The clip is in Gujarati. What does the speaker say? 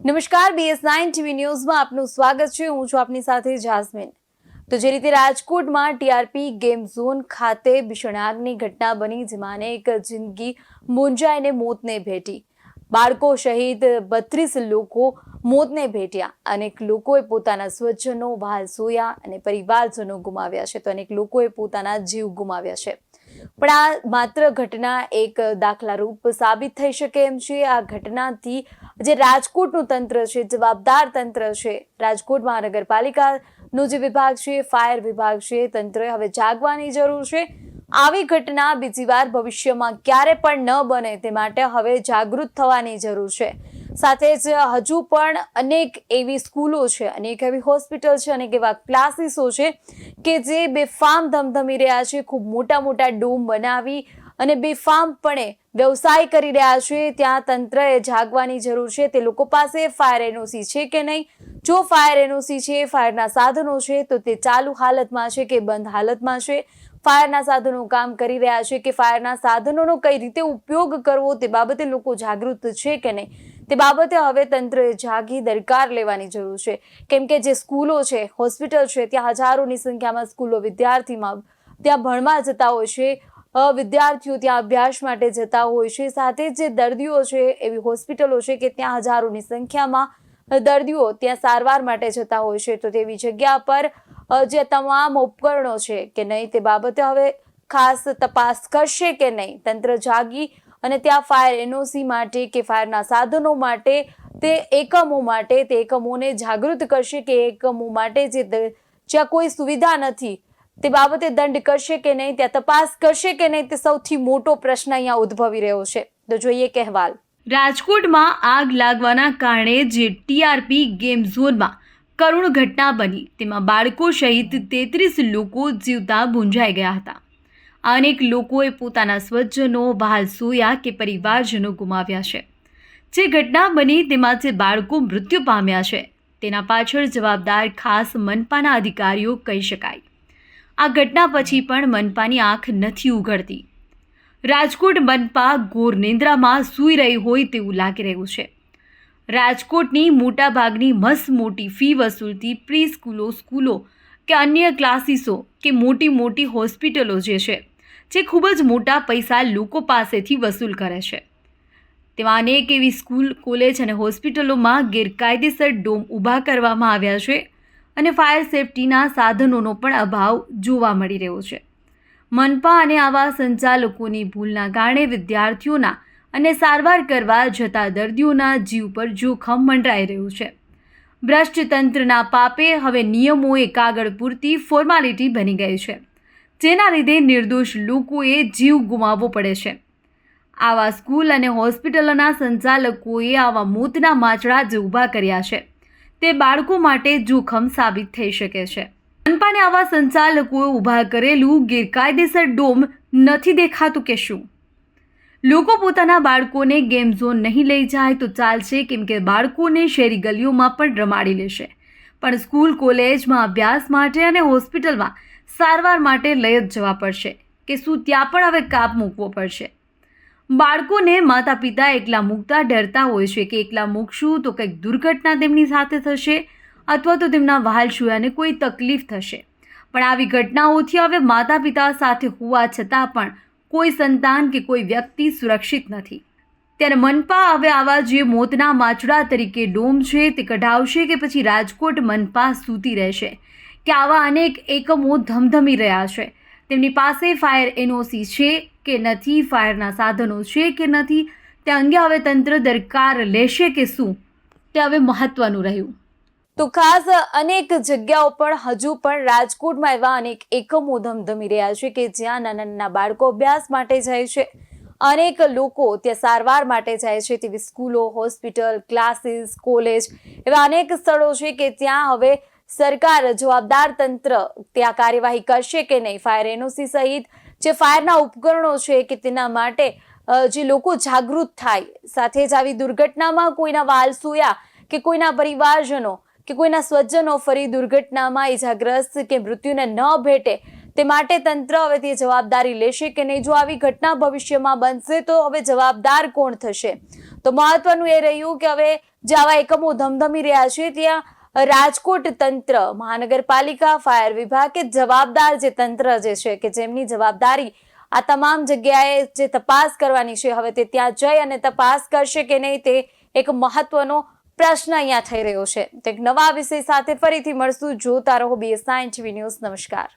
નમસ્કાર, BS9 ટીવી ન્યૂઝમાં આપનું સ્વાગત છે। હું છું આપની સાથે જાસ્મીન। તો જે રીતે રાજકોટમાં TRP ગેમ ઝોન ખાતે ભીષણ આગની ઘટના બની, જેમાં એક જિંદગી મૂંઝાઈને મોતને ભેટી, બાળકો સહિત 32 લોકો મોતને ભેટ્યા। અનેક લોકોએ પોતાના સ્વજનો, વહાલસોયા અને પરિવારજનો ગુમાવ્યા છે, તો અનેક લોકોએ પોતાના જીવ ગુમાવ્યા છે। પણ આ માત્ર ઘટના એક દાખલારૂપ સાબિત થઈ શકે એમ છે। આ ઘટનાથી જે રાજકોટનું તંત્ર છે, જવાબદાર તંત્ર છે, રાજકોટ મહાનગરપાલિકાનો જે વિભાગ છે, ફાયર વિભાગ છે, તંત્રએ હવે જાગવાની જરૂર છે। આવી ઘટના બીજી વાર ભવિષ્યમાં ક્યારે પણ ન બને તે માટે હવે જાગૃત થવાની જરૂર છે। સાથે જ હજુ પણ અનેક એવી સ્કૂલો છે, અનેક એવી હોસ્પિટલ છે, અનેક એવા ક્લાસીસો છે કે જે બેફામ ધમધમી રહ્યા છે, ખૂબ મોટા મોટા ડોમ બનાવી અને બેફામપણે વ્યવસાય કરી રહ્યા છે। ત્યાં તંત્રએ જાગવાની જરૂર છે। તે લોકો પાસે ફાયર NOC છે કે નહીં? જો ફાયર NOC છે, ફાયરના સાધનો છે, તો તે ચાલુ હાલતમાં છે કે બંધ હાલતમાં છે? ફાયરના સાધનો કામ કરી રહ્યા છે કે ફાયરના સાધનોનો કઈ રીતે ઉપયોગ કરવો તે બાબતે લોકો જાગૃત છે કે નહીં, તે બાબતે હવે તંત્રએ જાગી દરકાર લેવાની જરૂર છે। કેમ કે જે સ્કૂલો છે, હોસ્પિટલ છે, ત્યાં હજારોની સંખ્યામાં સ્કૂલો વિદ્યાર્થીમાં ત્યાં ભણવા જતા હોય છે, વિદ્યાર્થીઓ ત્યાં અભ્યાસ માટે જતા હોય છે। સાથે જે દર્દીઓ છે, એવી હોસ્પિટલો છે કે ત્યાં હજારોની સંખ્યામાં દર્દીઓ ત્યાં સારવાર માટે જતા હોય છે। તો તેવી જગ્યા પર જે તમામ ઉપકરણો છે કે નહીં, તે બાબતે હવે ખાસ તપાસ કરશે કે નહીં તંત્ર જાગી અને ત્યાં ફાયર NOC માટે કે ફાયરના સાધનો માટે, તે એકમોને જાગૃત કરશે કે એકમો માટે જ્યાં કોઈ સુવિધા નથી તે બાબતે દંડ કરશે કે નહીં, ત્યાં તપાસ કરશે કે નહીં, તે સૌથી મોટો પ્રશ્ન અહીંયા ઉદ્ભવી રહ્યો છે। તો જોઈએ અહેવાલ। રાજકોટમાં આગ લાગવાના કારણે જે TRP ગેમ ઝોનમાં કરુણ ઘટના બની, તેમાં બાળકો સહિત 33 લોકો જીવતા ભૂંજાઈ ગયા હતા। અનેક લોકોએ પોતાના સ્વજનો, વહાલસોયા કે પરિવારજનો ગુમાવ્યા છે। જે ઘટના બની તેમાં જે બાળકો મૃત્યુ પામ્યા છે, તેના પાછળ જવાબદાર ખાસ મનપાના અધિકારીઓ કહી શકાય। આ ઘટના પછી પણ મનપાની આંખ નથી ઉઘડતી। રાજકોટ મનપા ઘોર નિંદ્રામાં સૂઈ રહી હોય તેવું લાગી રહ્યું છે। રાજકોટની મોટાભાગની મોટી ફી વસૂલતી પ્રી સ્કૂલો કે અન્ય ક્લાસીસો કે મોટી હોસ્પિટલો જે ખૂબ જ મોટા પૈસા લોકો પાસેથી વસૂલ કરે છે, તેમાં અનેક એવી સ્કૂલ, કોલેજ અને હોસ્પિટલોમાં ગેરકાયદેસર ડોમ ઊભા કરવામાં આવ્યા છે અને ફાયર સેફટીના સાધનોનો પણ અભાવ જોવા મળી રહ્યો છે। મનપા અને આવા સંચાલકોની ભૂલના કારણે વિદ્યાર્થીઓના અને સારવાર કરવા જતા દર્દીઓના જીવ પર જોખમ મંડરાઈ રહ્યું છે। ભ્રષ્ટ તંત્રના પાપે હવે નિયમો એ કાગળ પૂરતી ફોર્માલિટી બની ગઈ છે, જેના લીધે નિર્દોષ લોકોએ જીવ ગુમાવવો પડે છે। આવા સ્કૂલ અને હોસ્પિટલોના સંચાલકોએ આવા મોતના માચડા જે ઊભા કર્યા છે, તે બાળકો માટે જોખમ સાબિત થઈ શકે છે। મનપાને આવા સંચાલકોએ ઊભા કરેલું ગેરકાયદેસર ડોમ નથી દેખાતું કે શું? લોકો પોતાના બાળકોને ગેમ ઝોન નહીં લઈ જાય તો ચાલશે, કેમ કે બાળકોને શહેરી ગલીઓમાં પણ રમાડી લેશે, પણ સ્કૂલ, કોલેજમાં અભ્યાસ માટે અને હોસ્પિટલમાં સારવાર માટે લઈ જ જવા પડશે કે શું ત્યાં પણ હવે કાપ મૂકવો પડશે? બાળકોને માતા પિતા એકલા મૂકતા ડરતા હોય છે કે એકલા મૂકશું તો કંઈક દુર્ઘટના તેમની સાથે થશે અથવા તો તેમના વહાલસોયાને કોઈ તકલીફ થશે। પણ આવી ઘટનાઓથી હવે માતા પિતા સાથે હોવા છતાં પણ કોઈ સંતાન કે કોઈ વ્યક્તિ સુરક્ષિત નથી। ત્યારે મનપા હવે આવા જે મોતના માચડા તરીકે ડોમ છે તે કઢાવશે કે પછી રાજકોટ મનપા સૂતી રહેશે કે આવા અનેક એકમો ધમધમી રહ્યા છે, તેમની પાસે ફાયર NOC છે કે નથી, ફાયરના સાધનો છે કે નથી, તે અંગે હવે તંત્ર દરકાર લેશે કે શું, તે હવે મહત્વનું રહ્યું। તો ખાસ અનેક જગ્યાઓ પર હજુ પણ રાજકોટમાં એવા અનેક એકમો ધમધમી રહ્યા છે કે જ્યાં નાના બાળકો અભ્યાસ માટે જાય છે, અનેક લોકો ત્યાં સારવાર માટે જાય છે, તેવી સ્કૂલો, હોસ્પિટલ, ક્લાસીસ, કોલેજ એવા અનેક સ્થળો છે કે ત્યાં હવે સરકાર, જવાબદાર તંત્ર ત્યાં કાર્યવાહી કરશે કે નહીં? ફાયર NOC સહિત જે ફાયરના ઉપકરણો છે કે તેના માટે જે લોકો જાગૃત થાય, સાથે જ આવી દુર્ઘટનામાં કોઈના વાલસોયા કે કોઈના પરિવારજનો કે કોઈના સ્વજનો ફરી દુર્ઘટનામાં ઈજાગ્રસ્ત કે મૃત્યુને ન ભેટે તે માટે તંત્ર હવે તે જવાબદારી લેશે કે નહીં? જો આવી ઘટના ભવિષ્યમાં બનશે તો હવે જવાબદાર કોણ થશે? તો મહત્વનું એ રહ્યું કે હવે જે આવા એકમો ધમધમી રહ્યા છે ત્યાં રાજકોટ તંત્ર, મહાનગરપાલિકા, ફાયર વિભાગ કે જવાબદાર જે તંત્ર જે છે કે જેમની જવાબદારી આ તમામ જગ્યાએ જે તપાસ કરવાની છે, હવે તે ત્યાં જઈ અને તપાસ કરશે કે નહીં, તે એક મહત્વનો પ્રશ્ન અહીંયા થઈ રહ્યો છે. તો એક નવા વિષય સાથે ફરીથી મળશું. જોતા રહો BS9 TV ન્યૂઝ. નમસ્કાર.